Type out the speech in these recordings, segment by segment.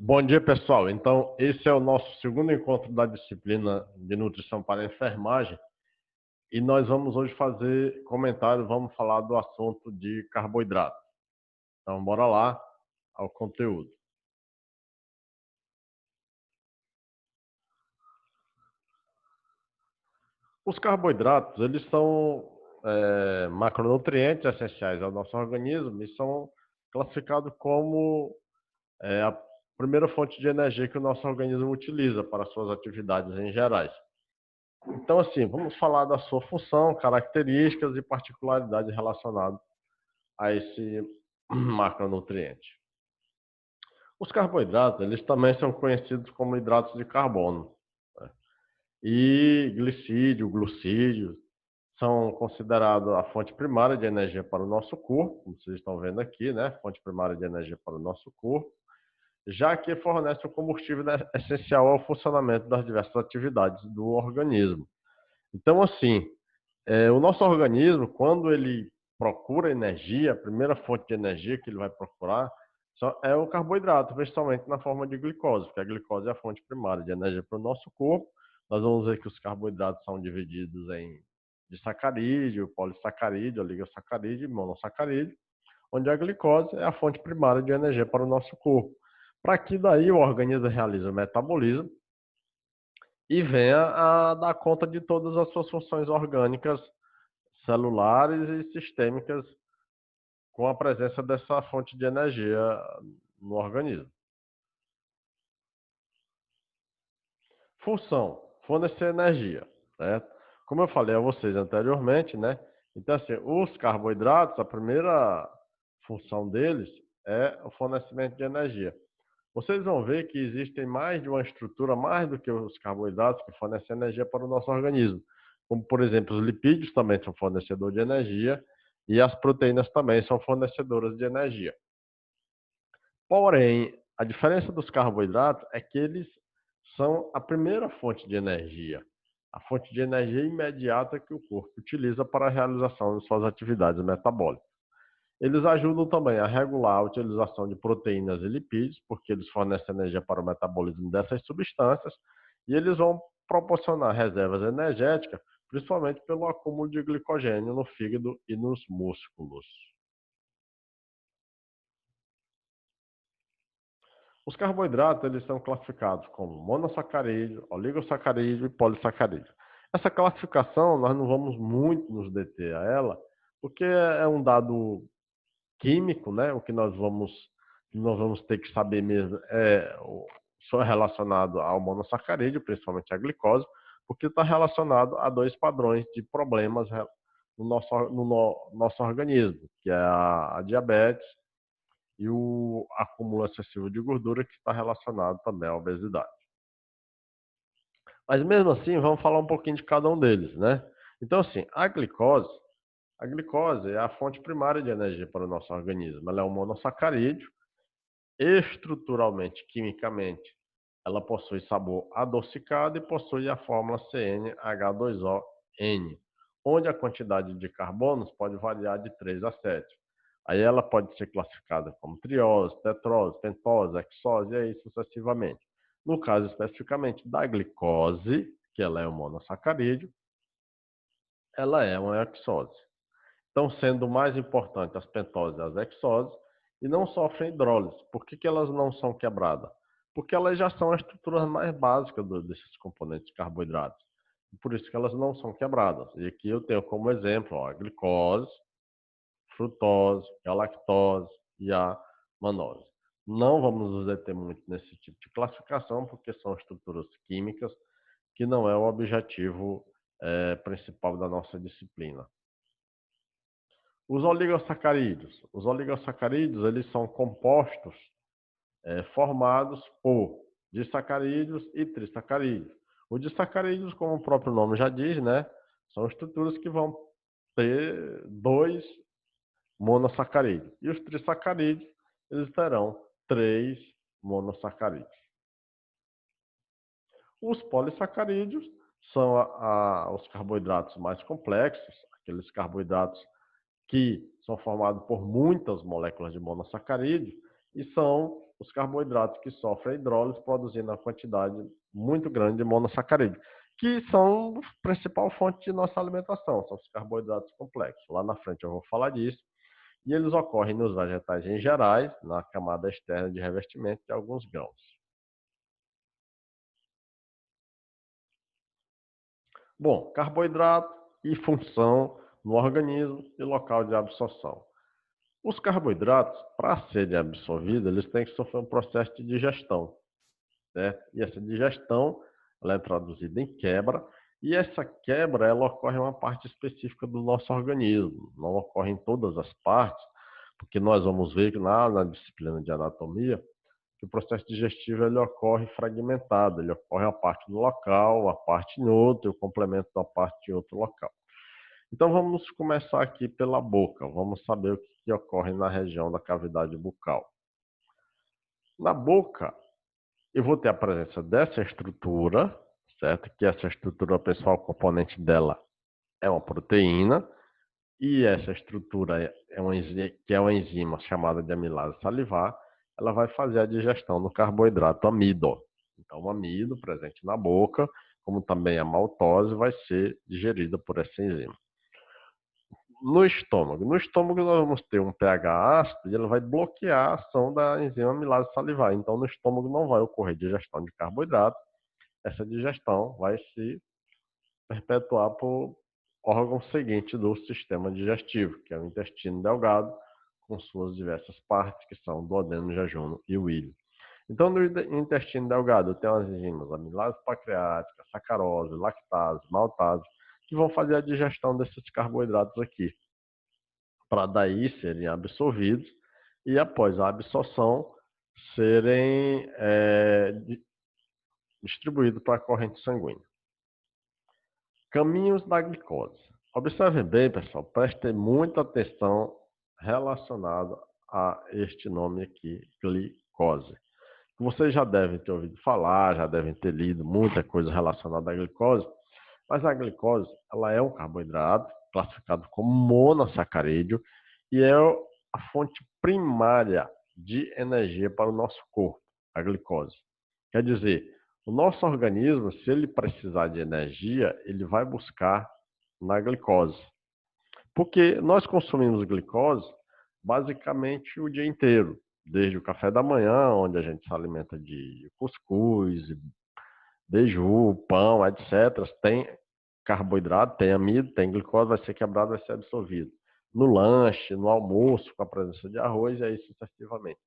Bom dia, pessoal. Então, esse é o nosso segundo encontro da disciplina de nutrição para a enfermagem e nós vamos hoje fazer comentário, vamos falar do assunto de carboidrato. Então, bora lá ao conteúdo. Os carboidratos, eles são macronutrientes essenciais ao nosso organismo e são classificados como a primeira fonte de energia que o nosso organismo utiliza para suas atividades em gerais. Então, assim, vamos falar da sua função, características e particularidades relacionadas a esse macronutriente. Os carboidratos, eles também são conhecidos como hidratos de carbono, né? E glicídio, glucídio, são considerados a fonte primária de energia para o nosso corpo, como vocês estão vendo aqui, né? Fonte primária de energia para o nosso corpo, já que fornece o combustível essencial ao funcionamento das diversas atividades do organismo. Então, assim, o nosso organismo, quando ele procura energia, a primeira fonte de energia que ele vai procurar é o carboidrato, principalmente na forma de glicose, porque a glicose é a fonte primária de energia para o nosso corpo. Nós vamos ver que os carboidratos são divididos em disacarídeo, polissacarídeo, oligosacarídeo e monossacarídeo, onde a glicose é a fonte primária de energia para o nosso corpo. Para que daí o organismo realize o metabolismo e venha a dar conta de todas as suas funções orgânicas, celulares e sistêmicas com a presença dessa fonte de energia no organismo. Função: fornecer energia, certo? Como eu falei a vocês anteriormente, né? Então, assim, os carboidratos, a primeira função deles é o fornecimento de energia. Vocês vão ver que existem mais de uma estrutura, mais do que os carboidratos, que fornecem energia para o nosso organismo. Como, por exemplo, os lipídios também são fornecedores de energia e as proteínas também são fornecedoras de energia. Porém, a diferença dos carboidratos é que eles são a primeira fonte de energia, a fonte de energia imediata que o corpo utiliza para a realização de suas atividades metabólicas. Eles ajudam também a regular a utilização de proteínas e lipídios, porque eles fornecem energia para o metabolismo dessas substâncias, e eles vão proporcionar reservas energéticas, principalmente pelo acúmulo de glicogênio no fígado e nos músculos. Os carboidratos, eles são classificados como monossacarídeo, oligosacarídeo e polissacarídeo. Essa classificação, nós não vamos muito nos deter a ela, porque é um dado químico, né? O que nós vamos ter que saber mesmo só relacionado ao monossacarídeo, principalmente a glicose, porque está relacionado a dois padrões de problemas no nosso organismo, que é a diabetes e o acúmulo excessivo de gordura, que está relacionado também à obesidade. Mas mesmo assim, vamos falar um pouquinho de cada um deles, né? Então, assim, a glicose é a fonte primária de energia para o nosso organismo. Ela é um monossacarídeo. Estruturalmente, quimicamente, ela possui sabor adocicado e possui a fórmula CnH2ON, onde a quantidade de carbonos pode variar de 3 a 7. Aí ela pode ser classificada como triose, tetrose, pentose, hexose e aí sucessivamente. No caso especificamente da glicose, que ela é um monossacarídeo, ela é uma hexose. Então, sendo mais importante as pentoses e as hexoses, e não sofrem hidrólise. Por que elas não são quebradas? Porque elas já são as estruturas mais básicas desses componentes de carboidratos. Por isso que elas não são quebradas. E aqui eu tenho como exemplo a glicose, frutose, a lactose e a manose. Não vamos nos deter muito nesse tipo de classificação, porque são estruturas químicas que não é o objetivo principal da nossa disciplina. Os oligosacarídeos. Os oligosacarídeos, eles são compostos formados por disacarídeos e trissacarídeos. Os disacarídeos, como o próprio nome já diz, né, são estruturas que vão ter 2 monossacarídeos. E os trissacarídeos, eles terão 3 monossacarídeos. Os polissacarídeos são os carboidratos mais complexos, aqueles carboidratos que são formados por muitas moléculas de monossacarídeo e são os carboidratos que sofrem hidrólise produzindo uma quantidade muito grande de monossacarídeo, que são a principal fonte de nossa alimentação, são os carboidratos complexos. Lá na frente eu vou falar disso. E eles ocorrem nos vegetais em gerais, na camada externa de revestimento de alguns grãos. Bom, carboidrato e função no organismo e local de absorção. Os carboidratos, para serem absorvidos, eles têm que sofrer um processo de digestão, certo? E essa digestão, ela é traduzida em quebra, e essa quebra, ela ocorre em uma parte específica do nosso organismo, não ocorre em todas as partes, porque nós vamos ver que na disciplina de anatomia, que o processo digestivo ele ocorre fragmentado, ele ocorre uma parte no local, uma parte em outro, e o complemento da parte em outro local. Então vamos começar aqui pela boca, vamos saber o que ocorre na região da cavidade bucal. Na boca, eu vou ter a presença dessa estrutura, certo? Que essa estrutura, o principal componente dela é uma proteína, e essa estrutura que é uma enzima chamada de amilase salivar, ela vai fazer a digestão do carboidrato amido. Então, o amido presente na boca, como também a maltose, vai ser digerida por essa enzima. No estômago nós vamos ter um pH ácido e ele vai bloquear a ação da enzima amilase salivar. Então, no estômago não vai ocorrer digestão de carboidrato, essa digestão vai se perpetuar por órgão seguinte do sistema digestivo, que é o intestino delgado, com suas diversas partes, que são o duodeno, jejunum e o íleo. Então, no intestino delgado, tem as enzimas amilase pancreática, sacarose, lactase, maltase, que vão fazer a digestão desses carboidratos aqui, para daí serem absorvidos e, após a absorção, serem distribuídos para a corrente sanguínea. Caminhos da glicose. Observem bem, pessoal, prestem muita atenção relacionada a este nome aqui, glicose. Vocês já devem ter ouvido falar, já devem ter lido muita coisa relacionada à glicose, mas a glicose ela é um carboidrato classificado como monossacarídeo e é a fonte primária de energia para o nosso corpo, a glicose. Quer dizer, o nosso organismo, se ele precisar de energia, ele vai buscar na glicose. Porque nós consumimos glicose basicamente o dia inteiro, desde o café da manhã, onde a gente se alimenta de cuscuz, beiju, pão, etc. Tem carboidrato, tem amido, tem glicose, vai ser quebrado, vai ser absorvido. No lanche, no almoço, com a presença de arroz, e aí sucessivamente.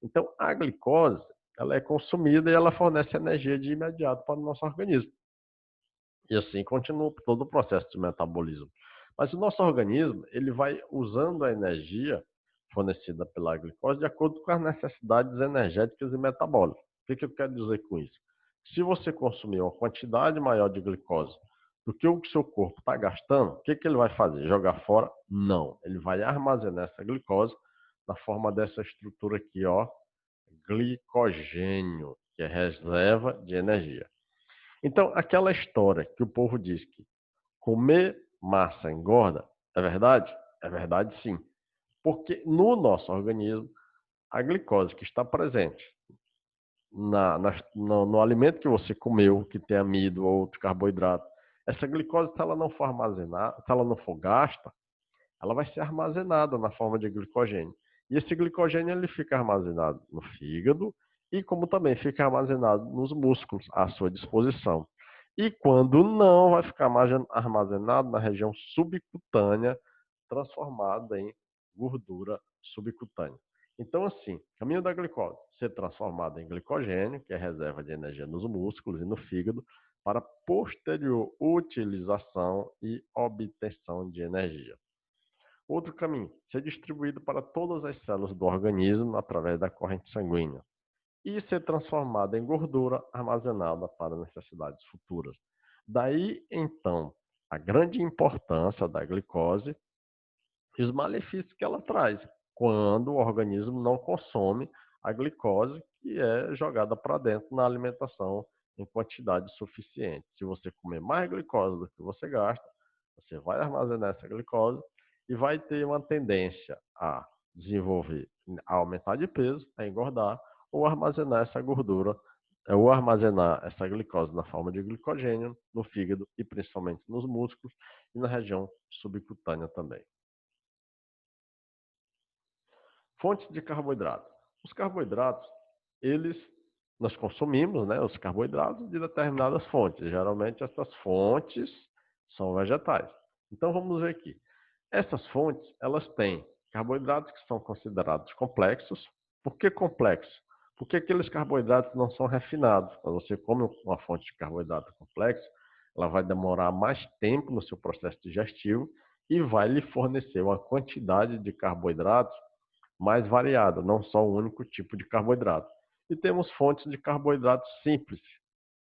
Então, a glicose, ela é consumida e ela fornece energia de imediato para o nosso organismo. E assim continua todo o processo de metabolismo. Mas o nosso organismo, ele vai usando a energia fornecida pela glicose de acordo com as necessidades energéticas e metabólicas. O que eu quero dizer com isso? Se você consumir uma quantidade maior de glicose do que o seu corpo está gastando, o que ele vai fazer? Jogar fora? Não. Ele vai armazenar essa glicose na forma dessa estrutura aqui, ó, glicogênio, que é reserva de energia. Então, aquela história que o povo diz que comer massa engorda, é verdade? É verdade, sim. Porque no nosso organismo, a glicose que está presente no alimento que você comeu, que tem amido ou outro carboidrato, essa glicose, se ela não for armazenada, se ela não for gasta, ela vai ser armazenada na forma de glicogênio. E esse glicogênio ele fica armazenado no fígado e como também fica armazenado nos músculos à sua disposição. E quando não, vai ficar armazenado na região subcutânea, transformada em gordura subcutânea. Então, assim, caminho da glicose, ser transformada em glicogênio, que é reserva de energia nos músculos e no fígado, para posterior utilização e obtenção de energia. Outro caminho, ser distribuído para todas as células do organismo através da corrente sanguínea e ser transformado em gordura armazenada para necessidades futuras. Daí, então, a grande importância da glicose e os malefícios que ela traz quando o organismo não consome a glicose que é jogada para dentro na alimentação em quantidade suficiente. Se você comer mais glicose do que você gasta, você vai armazenar essa glicose e vai ter uma tendência a desenvolver, a aumentar de peso, a engordar, ou armazenar essa gordura, ou armazenar essa glicose na forma de glicogênio no fígado e principalmente nos músculos e na região subcutânea também. Fontes de carboidrato. Os carboidratos, eles nós consumimos, né, os carboidratos de determinadas fontes. Geralmente essas fontes são vegetais. Então vamos ver aqui. Essas fontes, elas têm carboidratos que são considerados complexos. Por que complexos? Porque aqueles carboidratos não são refinados. Quando você come uma fonte de carboidrato complexo, ela vai demorar mais tempo no seu processo digestivo e vai lhe fornecer uma quantidade de carboidratos mais variada, não só um único tipo de carboidrato. E temos fontes de carboidratos simples.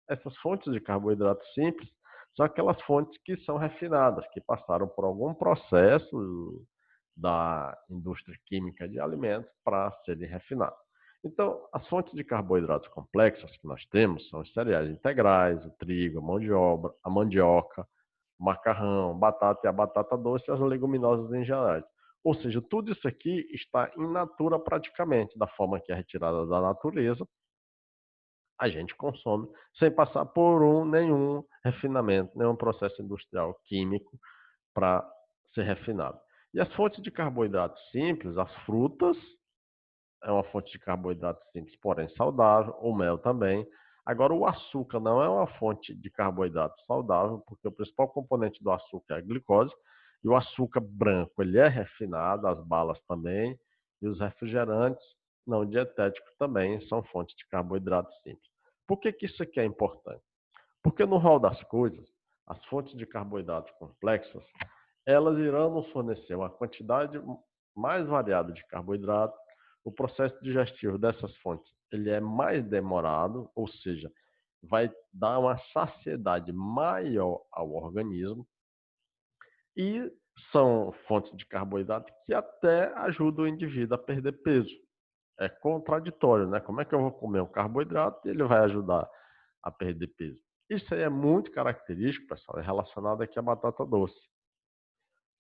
Essas fontes de carboidratos simples são aquelas fontes que são refinadas, que passaram por algum processo da indústria química de alimentos para serem refinadas. Então, as fontes de carboidratos complexas que nós temos são os cereais integrais, o trigo, a mandioca, o macarrão, batata e a batata doce e as leguminosas em geral. Ou seja, tudo isso aqui está in natura praticamente, da forma que é retirada da natureza, a gente consome sem passar por nenhum refinamento, nenhum processo industrial químico para ser refinado. E as fontes de carboidratos simples, as frutas, é uma fonte de carboidrato simples, porém saudável, o mel também. Agora, o açúcar não é uma fonte de carboidrato saudável, porque o principal componente do açúcar é a glicose, e o açúcar branco ele é refinado, as balas também, e os refrigerantes não dietéticos também são fontes de carboidrato simples. Por que que isso aqui é importante? Porque no rol das coisas, as fontes de carboidratos complexas, elas irão nos fornecer uma quantidade mais variada de carboidrato. O processo digestivo dessas fontes ele é mais demorado, ou seja, vai dar uma saciedade maior ao organismo e são fontes de carboidrato que até ajudam o indivíduo a perder peso. É contraditório, né? Como é que eu vou comer um carboidrato e ele vai ajudar a perder peso? Isso aí é muito característico, pessoal, é relacionado aqui à batata doce.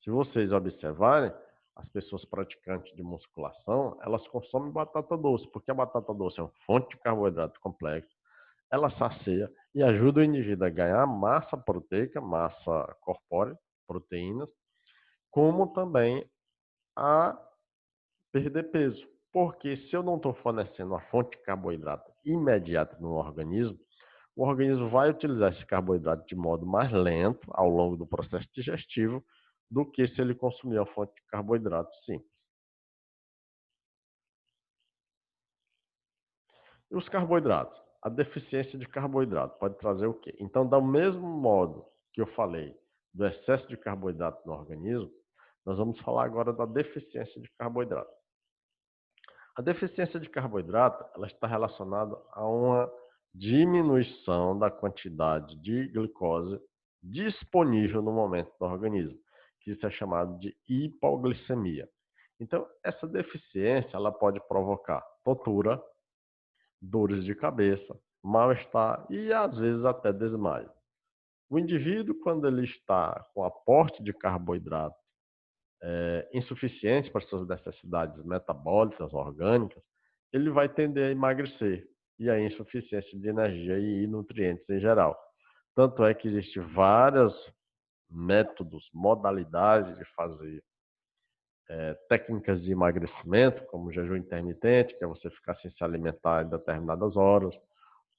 Se vocês observarem, as pessoas praticantes de musculação, elas consomem batata doce, porque a batata doce é uma fonte de carboidrato complexo, ela sacia e ajuda o indivíduo a ganhar massa proteica, massa corpórea, proteínas, como também a perder peso. Porque se eu não estou fornecendo uma fonte de carboidrato imediata no organismo, o organismo vai utilizar esse carboidrato de modo mais lento ao longo do processo digestivo do que se ele consumir a fonte de carboidrato simples. E os carboidratos? A deficiência de carboidrato pode trazer o quê? Então, do mesmo modo que eu falei do excesso de carboidrato no organismo, nós vamos falar agora da deficiência de carboidrato. A deficiência de carboidrato ela está relacionada a uma diminuição da quantidade de glicose disponível no momento do organismo, que isso é chamado de hipoglicemia. Então, essa deficiência ela pode provocar tontura, dores de cabeça, mal-estar e às vezes até desmaio. O indivíduo, quando ele está com aporte de carboidrato insuficiente para suas necessidades metabólicas, orgânicas, ele vai tender a emagrecer e a insuficiência de energia e nutrientes em geral. Tanto é que existem vários métodos, modalidades de fazer técnicas de emagrecimento, como jejum intermitente, que é você ficar sem se alimentar em determinadas horas,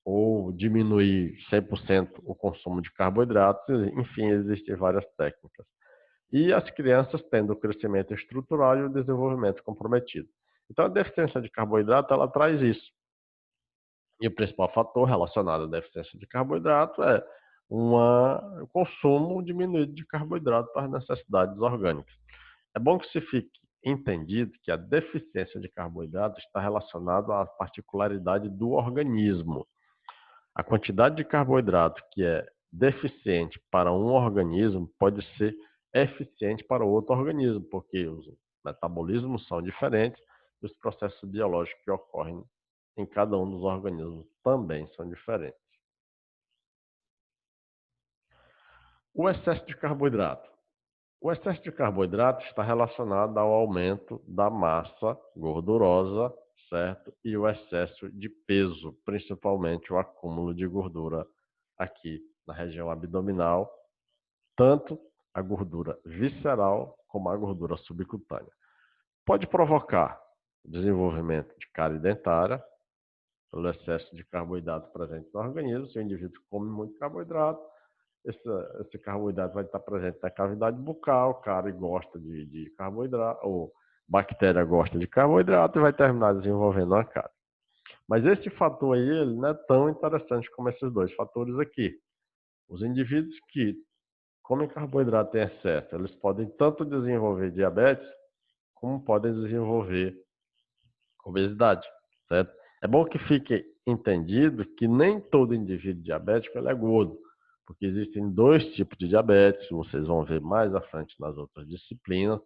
ou diminuir 100% o consumo de carboidratos, enfim, existem várias técnicas. E as crianças tendo o crescimento estrutural e o desenvolvimento comprometido. Então, a deficiência de carboidrato, ela traz isso. E o principal fator relacionado à deficiência de carboidrato é um consumo diminuído de carboidrato para as necessidades orgânicas. É bom que se fique entendido que a deficiência de carboidrato está relacionada à particularidade do organismo. A quantidade de carboidrato que é deficiente para um organismo pode ser eficiente para outro organismo, porque os metabolismos são diferentes e os processos biológicos que ocorrem em cada um dos organismos também são diferentes. O excesso de carboidrato. O excesso de carboidrato está relacionado ao aumento da massa gordurosa certo? E o excesso de peso, principalmente o acúmulo de gordura aqui na região abdominal, tanto a gordura visceral como a gordura subcutânea. Pode provocar desenvolvimento de cárie dentária, pelo excesso de carboidrato presente no organismo. Se o indivíduo come muito carboidrato, esse carboidrato vai estar presente na cavidade bucal, cárie gosta de carboidrato, ou bactéria gosta de carboidrato e vai terminar desenvolvendo uma cárie. Mas esse fator aí, ele não é tão interessante como esses dois fatores aqui. Os indivíduos que comem carboidrato em excesso, eles podem tanto desenvolver diabetes, como podem desenvolver obesidade, certo? É bom que fique entendido que nem todo indivíduo diabético ele é gordo, porque existem dois tipos de diabetes, vocês vão ver mais à frente nas outras disciplinas.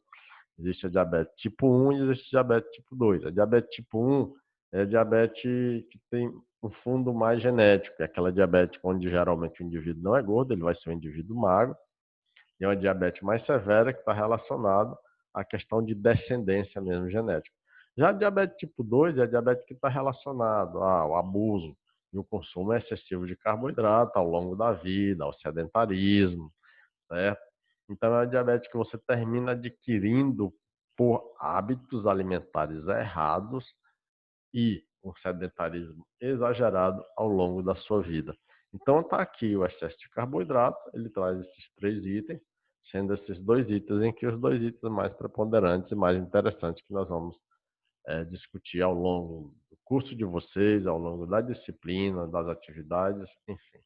Existe a diabetes tipo 1 e existe a diabetes tipo 2. A diabetes tipo 1 é a diabetes que tem um fundo mais genético, é aquela diabetes onde geralmente o indivíduo não é gordo, ele vai ser um indivíduo magro, e é uma diabetes mais severa que está relacionada à questão de descendência mesmo genética. Já a diabetes tipo 2 é a diabetes que está relacionada ao abuso e o consumo excessivo de carboidrato ao longo da vida, ao sedentarismo, certo? Então é uma diabetes que você termina adquirindo por hábitos alimentares errados e um sedentarismo exagerado ao longo da sua vida. Então está aqui o excesso de carboidrato, ele traz esses três itens, sendo esses dois itens em que os dois itens mais preponderantes e mais interessantes que nós vamos discutir ao longo do curso de vocês, ao longo da disciplina, das atividades, enfim.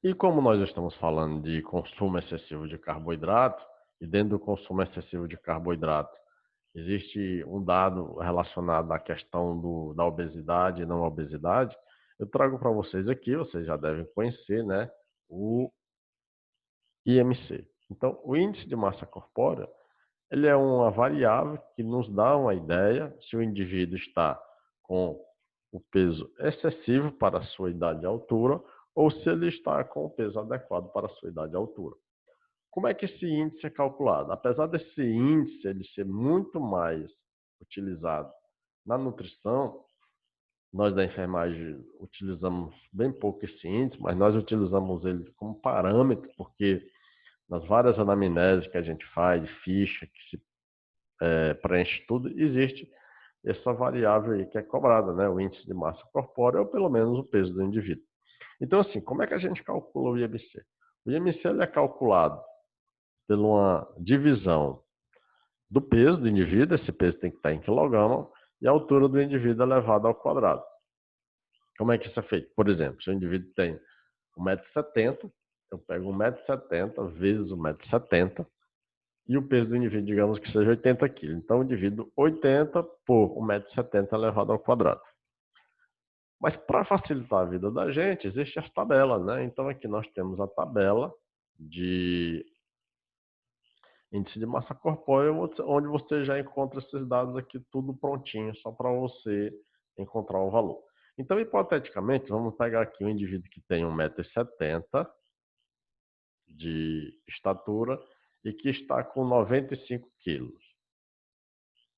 E como nós estamos falando de consumo excessivo de carboidrato, e dentro do consumo excessivo de carboidrato, existe um dado relacionado à questão da obesidade e não obesidade, eu trago para vocês aqui, vocês já devem conhecer, né, o IMC. Então, o índice de massa corpórea, ele é uma variável que nos dá uma ideia se o indivíduo está com o peso excessivo para a sua idade e altura ou se ele está com o peso adequado para a sua idade e altura. Como é que esse índice é calculado? Apesar desse índice ele ser muito mais utilizado na nutrição, nós da enfermagem utilizamos bem pouco esse índice, mas nós utilizamos ele como parâmetro, porque nas várias anamneses que a gente faz, ficha, que se preenche tudo, existe essa variável aí que é cobrada, né? O índice de massa corpórea ou pelo menos o peso do indivíduo. Então, assim, como é que a gente calcula o IMC? O IMC ele é calculado por uma divisão do peso do indivíduo, esse peso tem que estar em quilograma, e a altura do indivíduo elevado ao quadrado. Como é que isso é feito? Por exemplo, se o indivíduo tem 1,70 m, eu pego 1,70 m vezes 1,70 m, e o peso do indivíduo, digamos que seja 80 kg. Então, eu divido 80 por 1,70 m elevado ao quadrado. Mas para facilitar a vida da gente, existem as tabelas, né? Então, aqui nós temos a tabela de índice de massa corpórea, onde você já encontra esses dados aqui tudo prontinho, só para você encontrar o valor. Então, hipoteticamente, vamos pegar aqui um indivíduo que tem 1,70 m de estatura e que está com 95 quilos.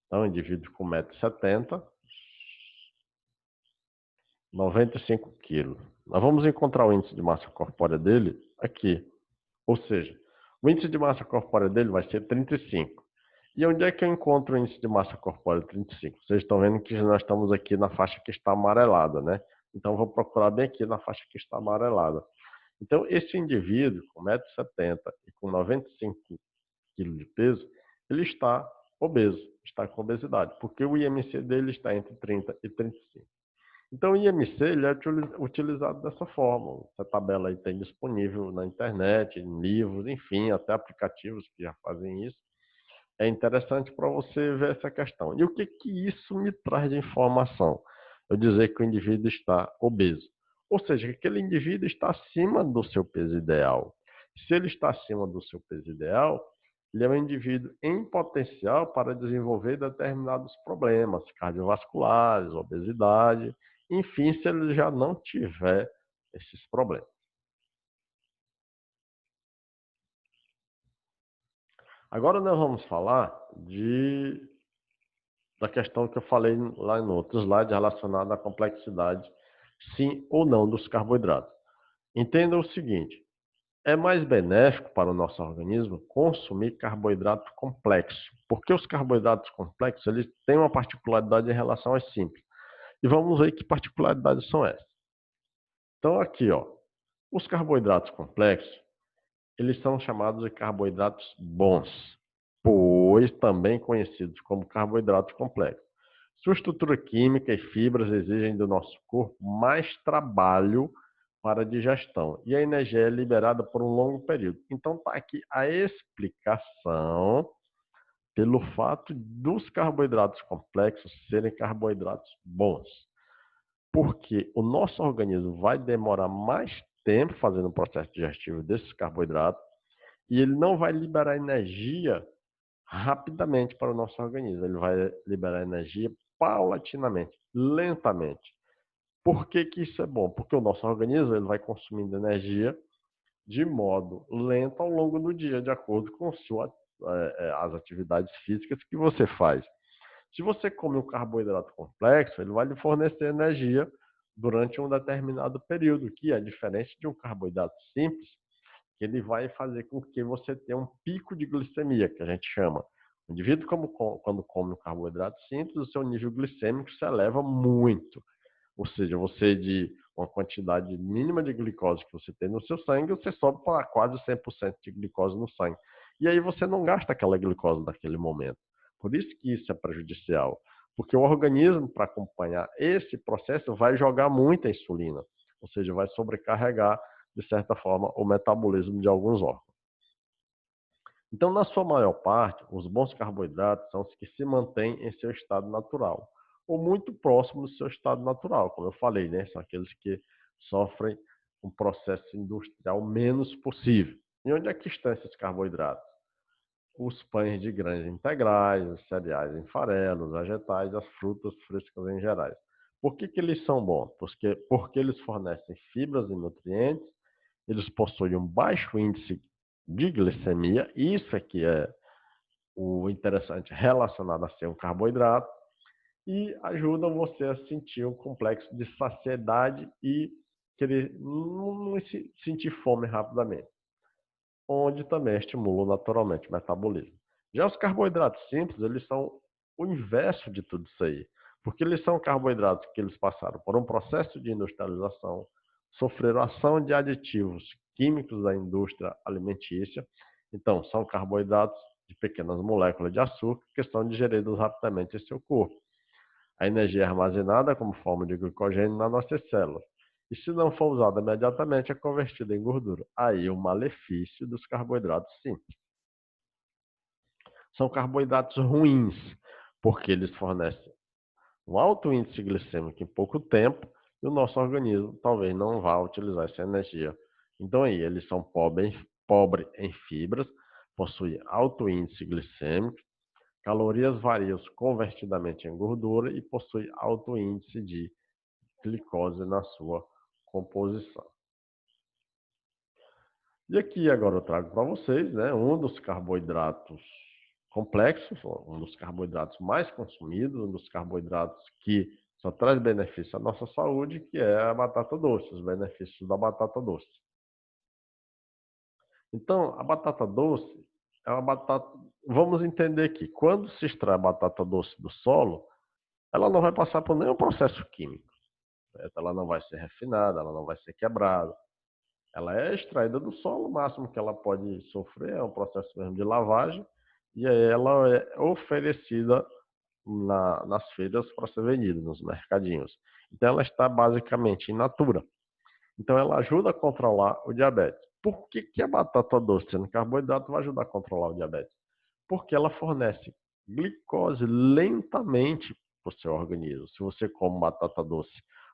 Então, indivíduo com 1,70 m, 95 quilos. Nós vamos encontrar o índice de massa corpórea dele aqui. Ou seja, o índice de massa corpórea dele vai ser 35. E onde é que eu encontro o índice de massa corpórea 35? Vocês estão vendo que nós estamos aqui na faixa que está amarelada, né? Então, vou procurar bem aqui na faixa que está amarelada. Então, esse indivíduo com 1,70 m e com 95 quilos de peso, ele está obeso, está com obesidade, porque o IMC dele está entre 30 e 35. Então, o IMC ele é utilizado dessa forma. Essa tabela aí tem disponível na internet, em livros, enfim, até aplicativos que já fazem isso. É interessante para você ver essa questão. E o que que isso me traz de informação? Eu dizer que o indivíduo está obeso. Ou seja, que aquele indivíduo está acima do seu peso ideal. Se ele está acima do seu peso ideal, ele é um indivíduo em potencial para desenvolver determinados problemas cardiovasculares, obesidade, enfim, se ele já não tiver esses problemas. Agora nós vamos falar de da questão que eu falei lá no outro slide relacionada à complexidade, sim ou não, dos carboidratos. Entenda o seguinte: é mais benéfico para o nosso organismo consumir carboidrato complexo, porque os carboidratos complexos eles têm uma particularidade em relação aos simples. E vamos ver que particularidades são essas. Então aqui, ó, os carboidratos complexos, eles são chamados de carboidratos bons, pois também conhecidos como carboidratos complexos. Sua estrutura química e fibras exigem do nosso corpo mais trabalho para a digestão e a energia é liberada por um longo período. Então está aqui a explicação pelo fato dos carboidratos complexos serem carboidratos bons. Porque o nosso organismo vai demorar mais tempo fazendo o processo digestivo desses carboidratos e ele não vai liberar energia rapidamente para o nosso organismo. Ele vai liberar energia paulatinamente, lentamente. Por que que isso é bom? Porque o nosso organismo ele vai consumindo energia de modo lento ao longo do dia, de acordo com as atividades físicas que você faz. Se você come um carboidrato complexo, ele vai lhe fornecer energia durante um determinado período, que é diferente de um carboidrato simples, que ele vai fazer com que você tenha um pico de glicemia, que a gente chama. O indivíduo, quando come um carboidrato simples, o seu nível glicêmico se eleva muito. Ou seja, você de uma quantidade mínima de glicose que você tem no seu sangue, você sobe para quase 100% de glicose no sangue. E aí você não gasta aquela glicose naquele momento. Por isso que isso é prejudicial. Porque o organismo, para acompanhar esse processo, vai jogar muita insulina. Ou seja, vai sobrecarregar, de certa forma, o metabolismo de alguns órgãos. Então, na sua maior parte, os bons carboidratos são os que se mantêm em seu estado natural, ou muito próximo do seu estado natural, como eu falei, né? São aqueles que sofrem um processo industrial menos possível. E onde é que estão esses carboidratos? Os pães de grãos integrais, os cereais em farelo, os vegetais, as frutas frescas em gerais. Por que que eles são bons? Porque eles fornecem fibras e nutrientes, eles possuem um baixo índice de glicemia, isso é que é o interessante relacionado a ser um carboidrato, e ajudam você a sentir um complexo de saciedade e querer não sentir fome rapidamente, onde também estimulam naturalmente o metabolismo. Já os carboidratos simples, eles são o inverso de tudo isso aí, porque eles são carboidratos que eles passaram por um processo de industrialização, sofreram ação de aditivos químicos da indústria alimentícia, então são carboidratos de pequenas moléculas de açúcar que são digeridos rapidamente em seu corpo. A energia é armazenada como forma de glicogênio nas nossas células. E se não for usada imediatamente, é convertida em gordura. Aí o malefício dos carboidratos simples. São carboidratos ruins, porque eles fornecem um alto índice glicêmico em pouco tempo e o nosso organismo talvez não vá utilizar essa energia. Então aí, eles são pobres em fibras, possuem alto índice glicêmico, calorias varias convertidamente em gordura e possui alto índice de glicose na sua composição. E aqui agora eu trago para vocês, né, um dos carboidratos complexos, um dos carboidratos mais consumidos, um dos carboidratos que só traz benefício à nossa saúde, que é a batata doce, os benefícios da batata doce. Então, a batata doce é uma batata. Vamos entender que quando se extrai a batata doce do solo, ela não vai passar por nenhum processo químico. Certo? Ela não vai ser refinada, ela não vai ser quebrada. Ela é extraída do solo, o máximo que ela pode sofrer é um processo mesmo de lavagem, e aí ela é oferecida nas feiras para ser vendida, nos mercadinhos. Então ela está basicamente in natura. Então ela ajuda a controlar o diabetes. Por que que a batata doce, sendo carboidrato, vai ajudar a controlar o diabetes? Porque ela fornece glicose lentamente para o seu organismo. Se você come batata doce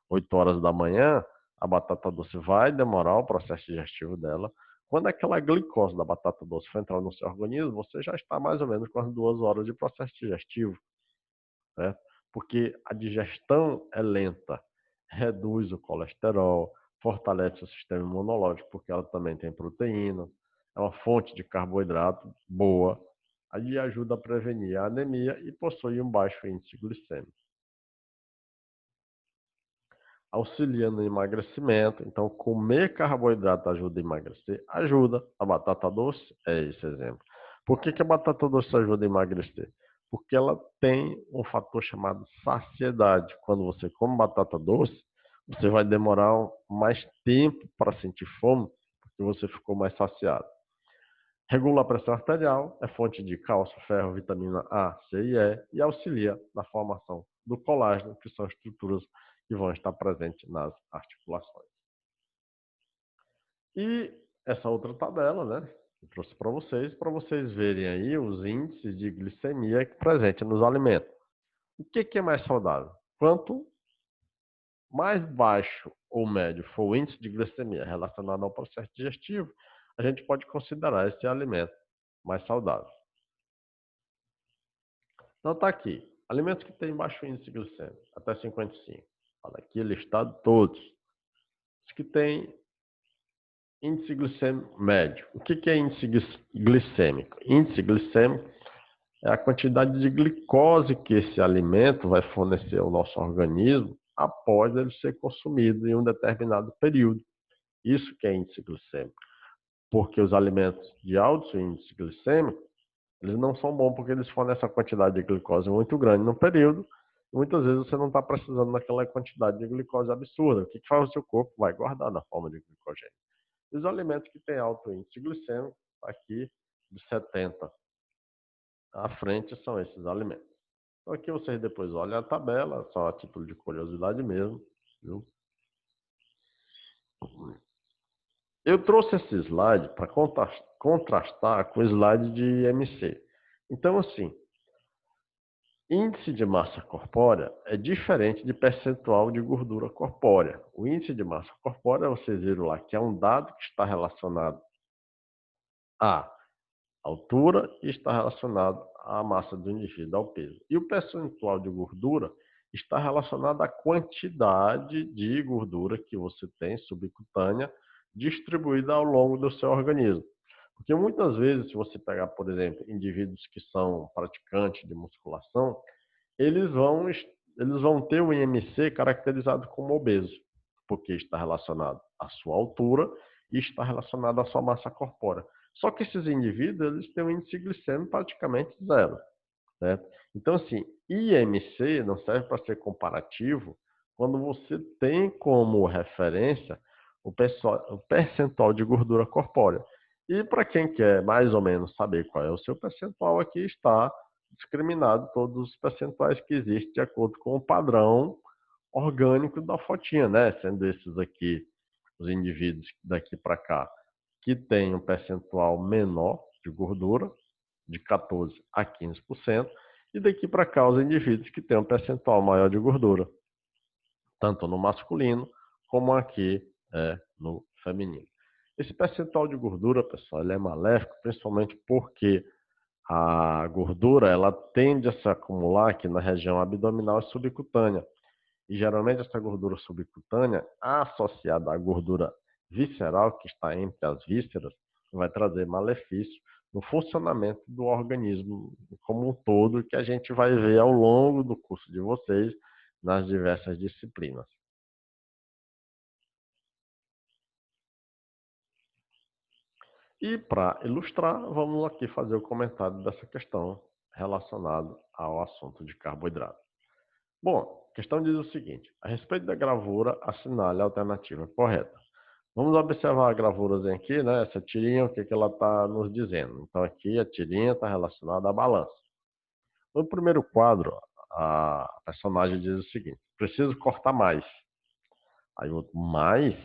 8 horas da manhã, a batata doce vai demorar o processo digestivo dela. Quando aquela glicose da batata doce for entrar no seu organismo, você já está mais ou menos com as 2 horas de processo digestivo, certo? Porque a digestão é lenta, reduz o colesterol, fortalece o sistema imunológico, porque ela também tem proteína, é uma fonte de carboidrato boa, Aí ajuda a prevenir a anemia e possui um baixo índice glicêmico. Auxilia no emagrecimento, então comer carboidrato ajuda a emagrecer, ajuda. A batata doce é esse exemplo. Por que a batata doce ajuda a emagrecer? Porque ela tem um fator chamado saciedade. Quando você come batata doce, você vai demorar mais tempo para sentir fome, porque você ficou mais saciado. Regula a pressão arterial, é fonte de cálcio, ferro, vitamina A, C e auxilia na formação do colágeno, que são estruturas que vão estar presentes nas articulações. E essa outra tabela, né, eu trouxe para vocês verem aí os índices de glicemia presentes nos alimentos. O que é mais saudável? Quanto mais baixo ou médio for o índice de glicemia relacionado ao processo digestivo, a gente pode considerar esse alimento mais saudável. Então tá aqui. Alimentos que têm baixo índice glicêmico, até 55. Olha aqui listado todos. Os que têm índice glicêmico médio. O que é índice glicêmico? Índice glicêmico é a quantidade de glicose que esse alimento vai fornecer ao nosso organismo após ele ser consumido em um determinado período. Isso que é índice glicêmico. Porque os alimentos de alto índice glicêmico, eles não são bons porque eles fornecem uma quantidade de glicose muito grande no período. E muitas vezes você não está precisando daquela quantidade de glicose absurda. O que faz o seu corpo? Vai guardar na forma de glicogênio. E os alimentos que têm alto índice glicêmico, aqui de 70 à frente, são esses alimentos. Então aqui vocês depois olham a tabela, só a título de curiosidade mesmo, viu? Eu trouxe esse slide para contrastar com o slide de IMC. Então, assim, índice de massa corpórea é diferente de percentual de gordura corpórea. O índice de massa corpórea, vocês viram lá, que é um dado que está relacionado à altura e está relacionado à massa do indivíduo, ao peso. E o percentual de gordura está relacionado à quantidade de gordura que você tem subcutânea distribuída ao longo do seu organismo. Porque muitas vezes, se você pegar, por exemplo, indivíduos que são praticantes de musculação, eles vão ter o IMC caracterizado como obeso, porque está relacionado à sua altura e está relacionado à sua massa corpórea. Só que esses indivíduos, eles têm um índice glicêmico praticamente zero, certo? Então, assim, IMC não serve para ser comparativo quando você tem como referência o percentual de gordura corpórea. E para quem quer mais ou menos saber qual é o seu percentual, aqui está discriminado todos os percentuais que existem de acordo com o padrão orgânico da fotinha, né? Sendo esses aqui os indivíduos daqui para cá que têm um percentual menor de gordura, de 14 a 15%, e daqui para cá os indivíduos que têm um percentual maior de gordura, tanto no masculino como aqui no feminino. Esse percentual de gordura, pessoal, ele é maléfico, principalmente porque a gordura ela tende a se acumular aqui na região abdominal e subcutânea. E geralmente essa gordura subcutânea, associada à gordura visceral, que está entre as vísceras, vai trazer malefício no funcionamento do organismo como um todo, que a gente vai ver ao longo do curso de vocês nas diversas disciplinas. E para ilustrar, vamos aqui fazer o comentário dessa questão relacionada ao assunto de carboidrato. Bom, a questão diz o seguinte: a respeito da gravura, assinale a alternativa correta. Vamos observar a gravurazinha aqui, né? Essa tirinha, o que ela está nos dizendo. Então, aqui a tirinha está relacionada à balança. No primeiro quadro, a personagem diz o seguinte: preciso cortar mais. Aí o outro, mais?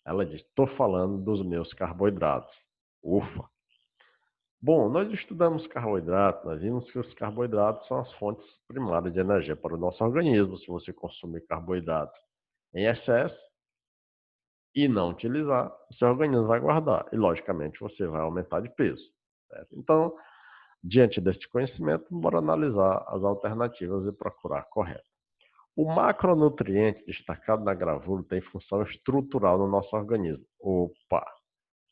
Ela diz: estou falando dos meus carboidratos. Ufa! Bom, nós estudamos carboidratos, nós vimos que os carboidratos são as fontes primárias de energia para o nosso organismo. Se você consumir carboidratos em excesso e não utilizar, o seu organismo vai guardar. E, logicamente, você vai aumentar de peso. Certo? Então, diante deste conhecimento, bora analisar as alternativas e procurar a correta. O macronutriente destacado na gravura tem função estrutural no nosso organismo. Opa!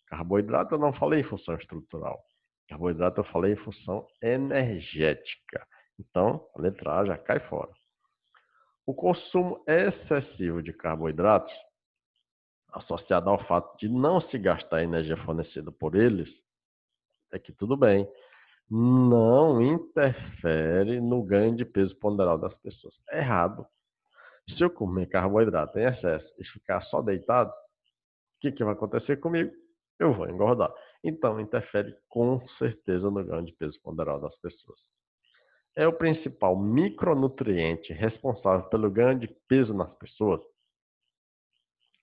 Carboidrato eu não falei em função estrutural. Carboidrato eu falei em função energética. Então, a letra A já cai fora. O consumo excessivo de carboidratos, associado ao fato de não se gastar a energia fornecida por eles, é que tudo bem, não interfere no ganho de peso ponderal das pessoas. É errado. Se eu comer carboidrato em excesso e ficar só deitado, o que vai acontecer comigo? Eu vou engordar. Então, interfere com certeza no ganho de peso ponderal das pessoas. É o principal micronutriente responsável pelo ganho de peso nas pessoas?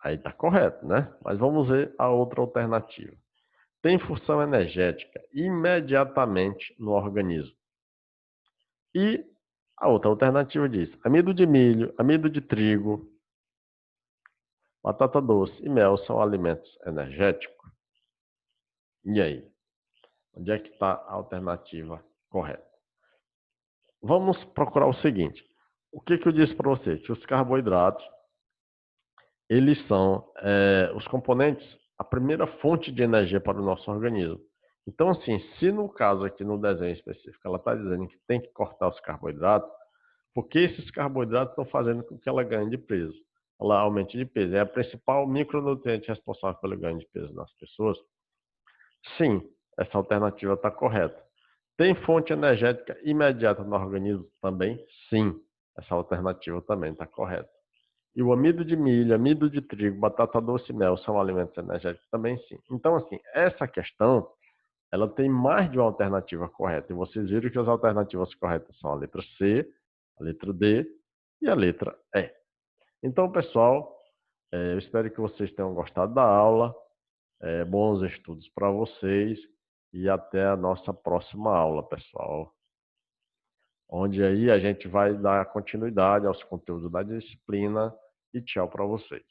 Aí está correto, né? Mas vamos ver a outra alternativa. Tem função energética imediatamente no organismo. E a outra alternativa diz: amido de milho, amido de trigo, batata doce e mel são alimentos energéticos. E aí? Onde é que está a alternativa correta? Vamos procurar o seguinte. O que eu disse para você? Que os carboidratos, eles são os componentes, a primeira fonte de energia para o nosso organismo. Então, assim, se no caso aqui no desenho específico, ela está dizendo que tem que cortar os carboidratos, porque esses carboidratos estão fazendo com que ela ganhe de peso, ela aumente de peso. É a principal micronutriente responsável pelo ganho de peso nas pessoas. Sim, essa alternativa está correta. Tem fonte energética imediata no organismo também? Sim, essa alternativa também está correta. E o amido de milho, amido de trigo, batata doce e mel são alimentos energéticos também? Sim. Então, assim, essa questão, ela tem mais de uma alternativa correta. E vocês viram que as alternativas corretas são a letra C, a letra D e a letra E. Então, pessoal, eu espero que vocês tenham gostado da aula. Bons estudos para vocês e até a nossa próxima aula, pessoal. Onde aí a gente vai dar continuidade aos conteúdos da disciplina e tchau para vocês.